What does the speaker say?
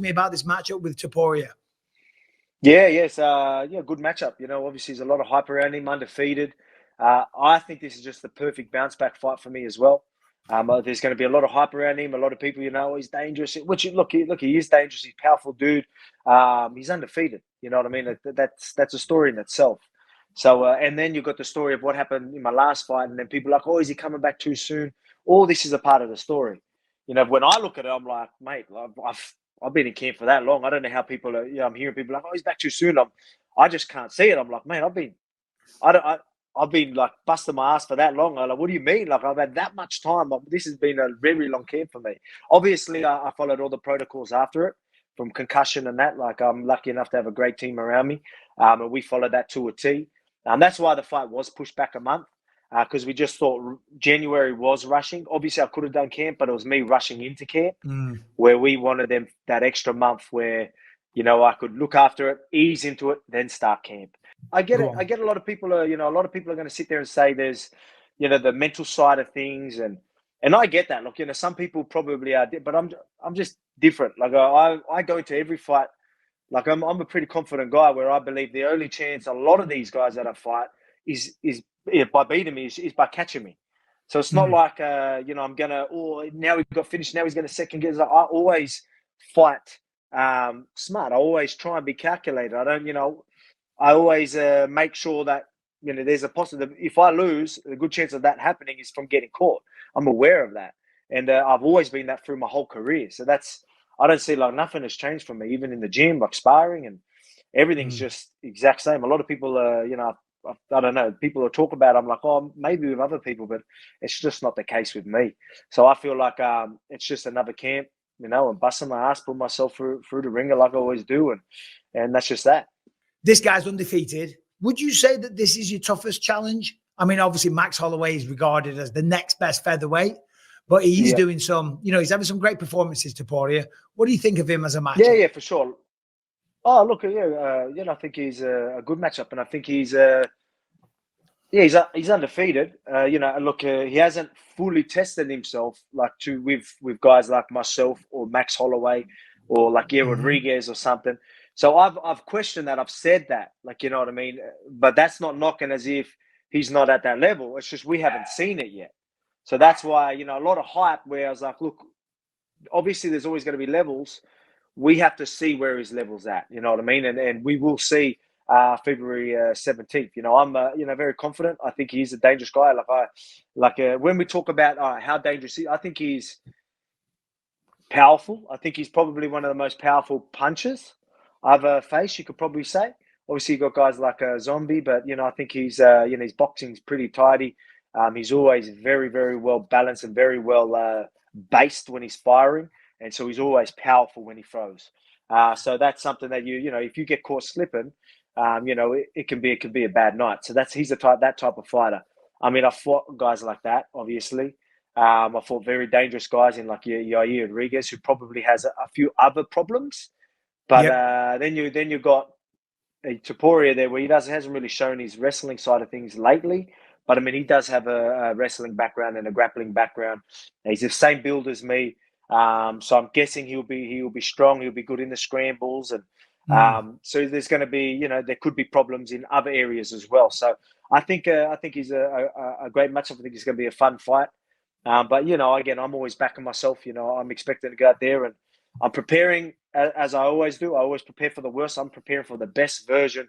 Me about this matchup with Topuria. Yeah, yes, good matchup. Obviously there's a lot of hype around him, undefeated. I think this is just the perfect bounce back fight for me as well. There's going to be a lot of hype around him. A lot of people, he's dangerous. Which look, he is dangerous. He's a powerful dude. He's undefeated. You know what I mean? That's a story in itself. So, and then you've got the story of what happened in my last fight, and then people are like, oh, is he coming back too soon? All this is a part of the story. When I look at it, I'm like, mate, I've been in camp for that long. I don't know how people are. I'm hearing people like, oh, he's back too soon. I just can't see it. I'm like, man, I've been like busting my ass for that long. I'm like, what do you mean? Like, I've had that much time. This has been a very long camp for me. Obviously, I followed all the protocols after it, from concussion and that. Like, I'm lucky enough to have a great team around me, and we followed that to a T. That's why the fight was pushed back a month, because we just thought January was rushing. Obviously, I could have done camp, but it was me rushing into camp, where we wanted them that extra month where, I could look after it, ease into it, then start camp. I get it. I get a lot of people are, a lot of people are going to sit there and say there's, the mental side of things, and I get that. Look, some people probably are, but I'm just different. Like I go into every fight, like I'm a pretty confident guy, where I believe the only chance a lot of these guys that I fight is by beating me is by catching me. So it's not like I'm gonna, now he got finished, now he's gonna second guess. I always fight smart. I always try and be calculated. I don't, I always make sure that, there's a possibility. If I lose, a good chance of that happening is from getting caught. I'm aware of that. And I've always been that through my whole career. So I don't see, like, nothing has changed for me, even in the gym, like sparring, and everything's just exact same. A lot of people, I don't know, people will talk about it. I'm like, oh, maybe with other people, but it's just not the case with me. So I feel like it's just another camp, and busting my ass, put myself through the ringer like I always do. And that's just that. This guy's undefeated. Would you say that this is your toughest challenge? I mean, obviously, Max Holloway is regarded as the next best featherweight, but he's doing some, he's having some great performances, Topuria. What do you think of him as a matchup? Yeah, for sure. Oh, look, I think he's a good matchup, and I think he's undefeated. Look, he hasn't fully tested himself with guys like myself or Max Holloway or like Rodriguez or something. So I've questioned that. I've said that, like, you know what I mean? But that's not knocking as if he's not at that level. It's just we haven't seen it yet. So that's why, a lot of hype where I was like, look, obviously there's always going to be levels. We have to see where his level's at, you know what I mean? And we will see February 17th. I'm very confident. I think he's a dangerous guy. When we talk about how dangerous he is, I think he's powerful. I think he's probably one of the most powerful punchers I've faced, you could probably say. Obviously, you've got guys like Zombie, but, I think he's, his boxing's pretty tidy. He's always very, very well balanced and very well based when he's firing. And so he's always powerful when he throws. So that's something that if you get caught slipping, it can be a bad night. So he's that type of fighter. I mean, I fought guys like that, obviously. I fought very dangerous guys in like Yair Rodriguez, who probably has a few other problems. But then you've got Topuria there, where he hasn't really shown his wrestling side of things lately. But I mean, he does have a wrestling background and a grappling background. He's the same build as me, so I'm guessing he'll be strong. He'll be good in the scrambles, and so there's going to be there could be problems in other areas as well. So I think he's a great matchup. I think it's going to be a fun fight. But again, I'm always backing myself. I'm expecting to go out there, and I'm preparing as I always do. I always prepare for the worst. I'm preparing for the best version